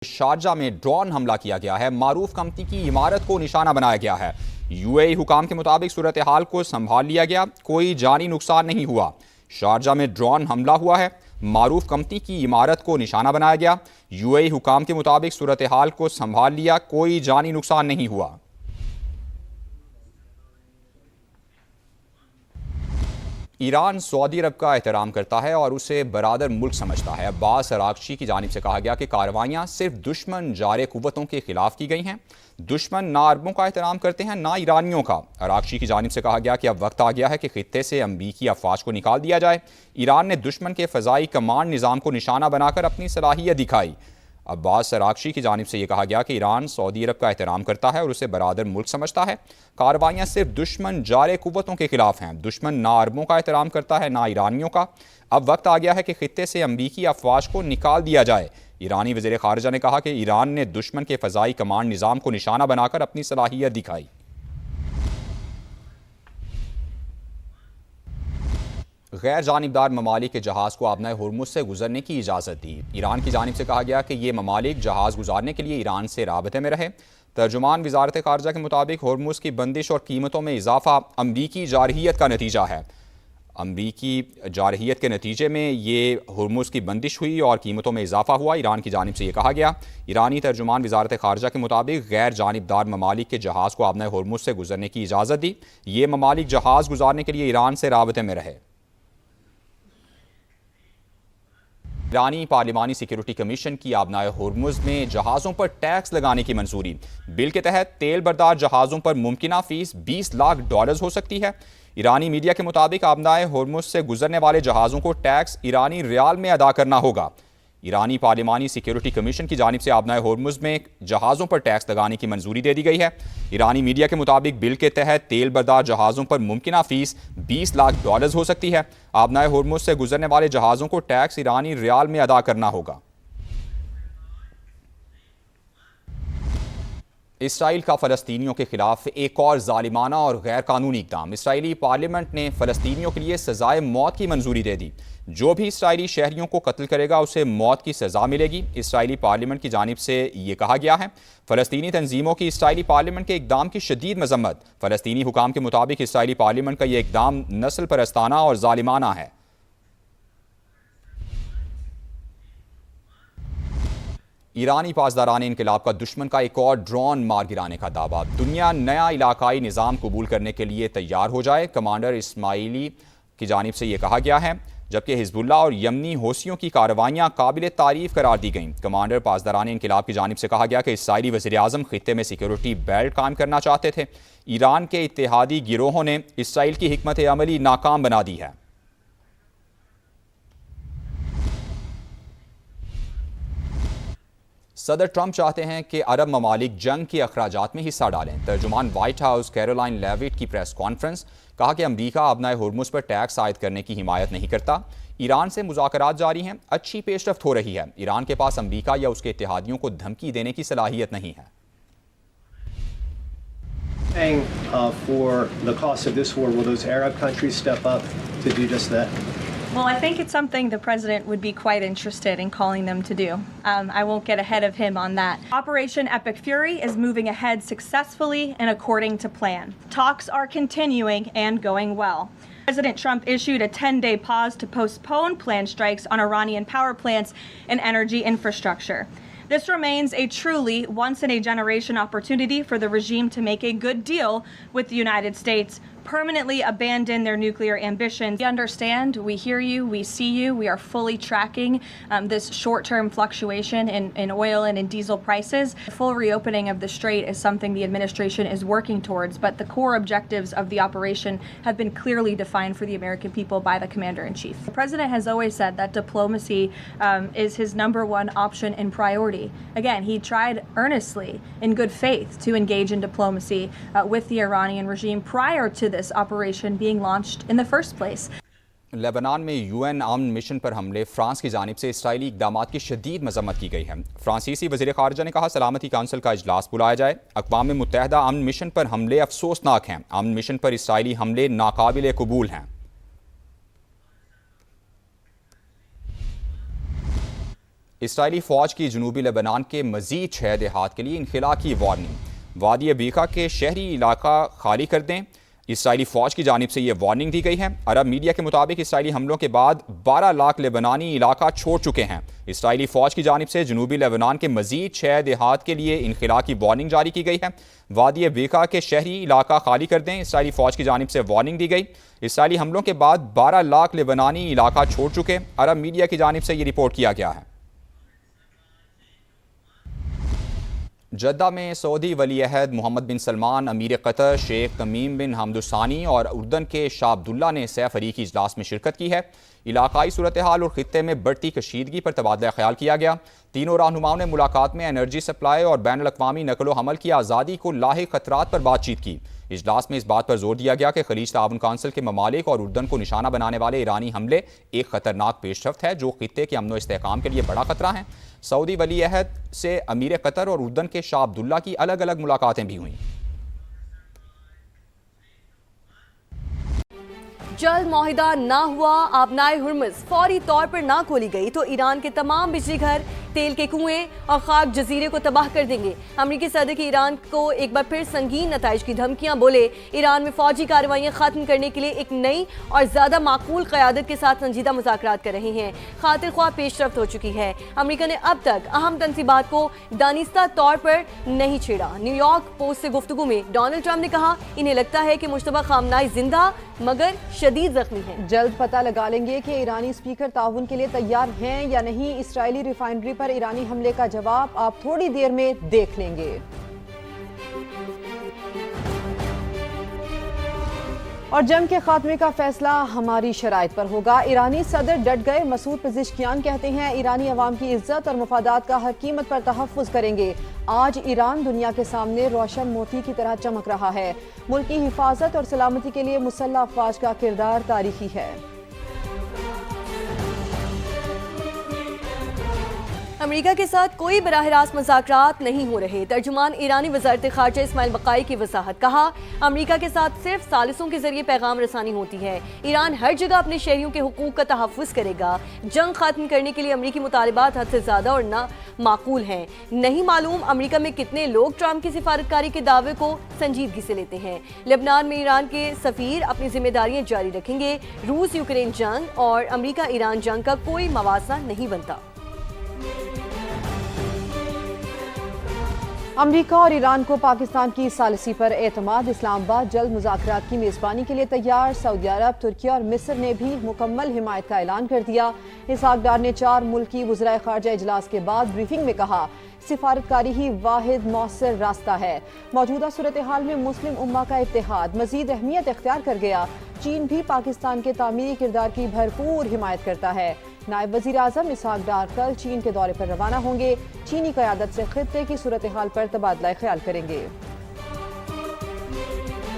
Sharjah میں drone حملہ کیا گیا ہے، معروف کمپنی کی عمارت کو نشانہ بنایا گیا ہے۔ یو اے ای حکام کے مطابق صورتحال کو سنبھال لیا گیا، کوئی جانی نقصان نہیں ہوا۔ شارجہ میں ڈرون حملہ ہوا ہے، معروف کمپنی کی عمارت کو نشانہ بنایا گیا۔ یو اے ای حکام کے مطابق صورتحال کو سنبھال لیا، کوئی جانی نقصان نہیں ہوا۔ ایران سعودی عرب کا احترام کرتا ہے اور اسے برادر ملک سمجھتا ہے۔ عباس اراغچی کی جانب سے کہا گیا کہ کارروائیاں صرف دشمن جار قوتوں کے خلاف کی گئی ہیں۔ دشمن نہ عربوں کا احترام کرتے ہیں، نہ ایرانیوں کا۔ اراغچی کی جانب سے کہا گیا کہ اب وقت آ گیا ہے کہ خطے سے امریکی افواج کو نکال دیا جائے۔ ایران نے دشمن کے فضائی کمانڈ نظام کو نشانہ بنا کر اپنی صلاحیت دکھائی۔ عباس اراغچی کی جانب سے یہ کہا گیا کہ ایران سعودی عرب کا احترام کرتا ہے اور اسے برادر ملک سمجھتا ہے۔ کارروائیاں صرف دشمن جار قوتوں کے خلاف ہیں۔ دشمن نہ عربوں کا احترام کرتا ہے، نہ ایرانیوں کا۔ اب وقت آ گیا ہے کہ خطے سے امریکی افواج کو نکال دیا جائے۔ ایرانی وزیر خارجہ نے کہا کہ ایران نے دشمن کے فضائی کمانڈ نظام کو نشانہ بنا کر اپنی صلاحیت دکھائی۔ غیر جانبدار ممالک کے جہاز کو آبنۂ ہرمز سے گزرنے کی اجازت دی۔ ایران کی جانب سے کہا گیا کہ یہ ممالک جہاز گزارنے کے لیے ایران سے رابطے میں رہے۔ ترجمان وزارت خارجہ کے مطابق ہرمز کی بندش اور قیمتوں میں اضافہ امریکی جارحیت کا نتیجہ ہے۔ امریکی جارحیت کے نتیجے میں یہ ہرمز کی بندش ہوئی اور قیمتوں میں اضافہ ہوا، ایران کی جانب سے یہ کہا گیا۔ ایرانی ترجمان وزارت خارجہ کے مطابق غیر جانبدار ممالک کے جہاز کو آبنۂ ہرمز سے گزرنے کی اجازت دی۔ یہ ممالک جہاز گزارنے کے لیے ایران سے رابطے میں رہے۔ ایرانی پارلیمانی سیکیورٹی کمیشن کی آبنائے ہرمز میں جہازوں پر ٹیکس لگانے کی منظوری۔ بل کے تحت تیل بردار جہازوں پر ممکنہ فیس $20 لاکھ ہو سکتی ہے۔ ایرانی میڈیا کے مطابق آبنائے ہرمز سے گزرنے والے جہازوں کو ٹیکس ایرانی ریال میں ادا کرنا ہوگا۔ ایرانی پارلیمانی سیکیورٹی کمیشن کی جانب سے آبنائے ہرمز میں جہازوں پر ٹیکس لگانے کی منظوری دے دی گئی ہے۔ ایرانی میڈیا کے مطابق بل کے تحت تیل بردار جہازوں پر ممکنہ فیس $20 لاکھ ہو سکتی ہے۔ آبنائے ہرمز سے گزرنے والے جہازوں کو ٹیکس ایرانی ریال میں ادا کرنا ہوگا۔ اسرائیل کا فلسطینیوں کے خلاف ایک اور ظالمانہ اور غیر قانونی اقدام۔ اسرائیلی پارلیمنٹ نے فلسطینیوں کے لیے سزائے موت کی منظوری دے دی۔ جو بھی اسرائیلی شہریوں کو قتل کرے گا اسے موت کی سزا ملے گی۔ اسرائیلی پارلیمنٹ کی جانب سے یہ کہا گیا ہے۔ فلسطینی تنظیموں کی اسرائیلی پارلیمنٹ کے اقدام کی شدید مذمت۔ فلسطینی حکام کے مطابق اسرائیلی پارلیمنٹ کا یہ اقدام نسل پرستانہ اور ظالمانہ ہے۔ ایرانی پاسداران انقلاب کا دشمن کا ایک اور ڈرون مار گرانے کا دعویٰ۔ دنیا نیا علاقائی نظام قبول کرنے کے لیے تیار ہو جائے، کمانڈر اسماعیلی کی جانب سے یہ کہا گیا ہے، جبکہ حزب اللہ اور یمنی حوثیوں کی کارروائیاں قابل تعریف قرار دی گئیں۔ کمانڈر پاسداران انقلاب کی جانب سے کہا گیا کہ اسرائیلی وزیر اعظم خطے میں سیکیورٹی بیلٹ قائم کرنا چاہتے تھے۔ ایران کے اتحادی گروہوں نے اسرائیل کی حکمت عملی ناکام بنا دی ہے۔ صدر ٹرمپ چاہتے ہیں کہ عرب ممالک جنگ کے اخراجات میں حصہ ڈالیں۔ ترجمان وائٹ ہاؤس کیرولائن لیوٹ کی پریس کانفرنس، کہا کہ امریکہ آبنائے ہرمز پر ٹیکس عائد کرنے کی حمایت نہیں کرتا۔ ایران سے مذاکرات جاری ہیں، اچھی پیش رفت ہو رہی ہے۔ ایران کے پاس امریکہ یا اس کے اتحادیوں کو دھمکی دینے کی صلاحیت نہیں ہے۔ For the cost of this war, will those Arab countries step up to do just that? Well, I think it's something the president would be quite interested in calling them to do. I won't get ahead of him on that. Operation Epic Fury is moving ahead successfully and according to plan. Talks are continuing and going well. President Trump issued a 10-day pause to postpone planned strikes on Iranian power plants and energy infrastructure. This remains a truly once-in-a-generation opportunity for the regime to make a good deal with the United States, permanently abandon their nuclear ambitions. We understand, we hear you, we see you. We are fully tracking this short-term fluctuation in oil and in diesel prices. The full reopening of the strait is something the administration is working towards, but the core objectives of the operation have been clearly defined for the American people by the Commander-in-Chief. The President has always said that diplomacy is his number one option and priority. Again, he tried earnestly, in good faith, to engage in diplomacy with the Iranian regime prior to this operation being launched in the first place. Lebanon میں you N امن mission پر حملے، France کی جانب سے اسرائیلی اقدامات کی شدید مذمت کی گئی ہے۔ فرانسیسی وزیر خارجہ نے کہا سلامتی کونسل کا اجلاس بلایا جائے۔ اقوام متحدہ امن مشن پر حملے افسوسناک ہیں۔ امن مشن پر اسرائیلی حملے ناقابل قبول ہیں۔ اسرائیلی فوج کی جنوبی لبنان کے مزید 6 دیہات کے لیے انخلا کی وارننگ، وادی بیکا کے شہری علاقہ خالی کر دیں، اسرائیلی فوج کی جانب سے یہ وارننگ دی گئی ہے۔ عرب میڈیا کے مطابق اسرائیلی حملوں کے بعد 12 لاکھ لبنانی علاقہ چھوڑ چکے ہیں۔ اسرائیلی فوج کی جانب سے جنوبی لبنان کے مزید 6 دیہات کے لیے انخلا کی وارننگ جاری کی گئی ہے۔ وادی بیکا کے شہری علاقہ خالی کر دیں، اسرائیلی فوج کی جانب سے وارننگ دی گئی۔ اسرائیلی حملوں کے بعد 12 لاکھ لبنانی علاقہ چھوڑ چکے، عرب میڈیا کی جانب سے یہ رپورٹ کیا گیا ہے۔ جدہ میں سعودی ولی عہد محمد بن سلمان، امیر قطر شیخ تمیم بن حمد الثانی اور اردن کے شاہ عبداللہ نے سہ فریقی اجلاس میں شرکت کی ہے۔ علاقائی صورتحال اور خطے میں بڑھتی کشیدگی پر تبادلہ خیال کیا گیا۔ تینوں رہنماؤں نے ملاقات میں انرجی سپلائی اور بین الاقوامی نقل و حمل کی آزادی کو لاحق خطرات پر بات چیت کی۔ اجلاس میں اس بات پر زور دیا گیا کہ خلیج تعاون کونسل کے ممالک اور اردن کو نشانہ بنانے والے ایرانی حملے ایک خطرناک پیش رفت ہے جو خطے کے امن و استحکام کے لیے بڑا خطرہ ہیں۔ سعودی ولی عہد سے امیر قطر اور اردن کے شاہ عبداللہ کی الگ الگ ملاقاتیں بھی ہوئیں۔ جلد معاہدہ نہ ہوا، آبنائے ہرمز فوری طور پر نہ کھولی گئی تو ایران کے تمام بجلی گھر، تیل کے کنویں اور خاک جزیرے کو تباہ کر دیں گے۔ امریکی صدر کی ایران کو ایک بار پھر سنگین نتائج کی دھمکیاں، بولے ایران میں فوجی کارروائیاں ختم کرنے کے لیے ایک نئی اور زیادہ معقول قیادت کے ساتھ سنجیدہ مذاکرات کر رہے ہیں۔ خاطر خواہ پیش رفت ہو چکی ہے۔ امریکہ نے اب تک اہم تنصیبات کو دانستہ طور پر نہیں چھیڑا۔ نیو یارک پوسٹ سے گفتگو میں ڈونلڈ ٹرمپ نے کہا انہیں لگتا ہے کہ مشتبہ خامنہئی زندہ مگر شدید زخمی ہیں۔ جلد پتہ لگا لیں گے کہ ایرانی اسپیکر تعاون کے لیے تیار ہیں یا نہیں۔ اسرائیلی ریفائنری پر ایرانی حملے کا جواب آپ تھوڑی دیر میں دیکھ لیں گے۔ اور جنگ کے خاتمے کا فیصلہ ہماری شرائط پر ہوگا۔ ایرانی صدر ڈٹ گئے۔ مسعود پزشکیان کہتے ہیں ایرانی عوام کی عزت اور مفادات کا ہر قیمت پر تحفظ کریں گے۔ آج ایران دنیا کے سامنے روشن موتی کی طرح چمک رہا ہے۔ ملک کی حفاظت اور سلامتی کے لیے مسلح افواج کا کردار تاریخی ہے۔ امریکہ کے ساتھ کوئی براہ راست مذاکرات نہیں ہو رہے۔ ترجمان ایرانی وزارت خارجہ اسماعیل بقائی کی وضاحت، کہا امریکہ کے ساتھ صرف ثالثوں کے ذریعے پیغام رسانی ہوتی ہے۔ ایران ہر جگہ اپنے شہریوں کے حقوق کا تحفظ کرے گا۔ جنگ ختم کرنے کے لیے امریکی مطالبات حد سے زیادہ اور نہ معقول ہیں۔ نہیں معلوم امریکہ میں کتنے لوگ ٹرمپ کی سفارتکاری کے دعوے کو سنجیدگی سے لیتے ہیں۔ لبنان میں ایران کے سفیر اپنی ذمہ داریاں جاری رکھیں گے۔ روس یوکرین جنگ اور امریکہ ایران جنگ کا کوئی موازنہ نہیں بنتا۔ امریکہ اور ایران کو پاکستان کی ثالثی پر اعتماد۔ اسلام آباد جلد مذاکرات کی میزبانی کے لیے تیار۔ سعودی عرب، ترکیہ اور مصر نے بھی مکمل حمایت کا اعلان کر دیا۔ اسحاق ڈار نے 4 ملکی وزرائے خارجہ اجلاس کے بعد بریفنگ میں کہا سفارتکاری ہی واحد مؤثر راستہ ہے۔ موجودہ صورتحال میں مسلم امہ کا اتحاد مزید اہمیت اختیار کر گیا۔ چین بھی پاکستان کے تعمیری کردار کی بھرپور حمایت کرتا ہے۔ نائب وزیر اعظم اسحاق ڈار کل چین کے دورے پر روانہ ہوں گے۔ چینی قیادت سے خطے کی صورتحال پر تبادلہ خیال کریں گے۔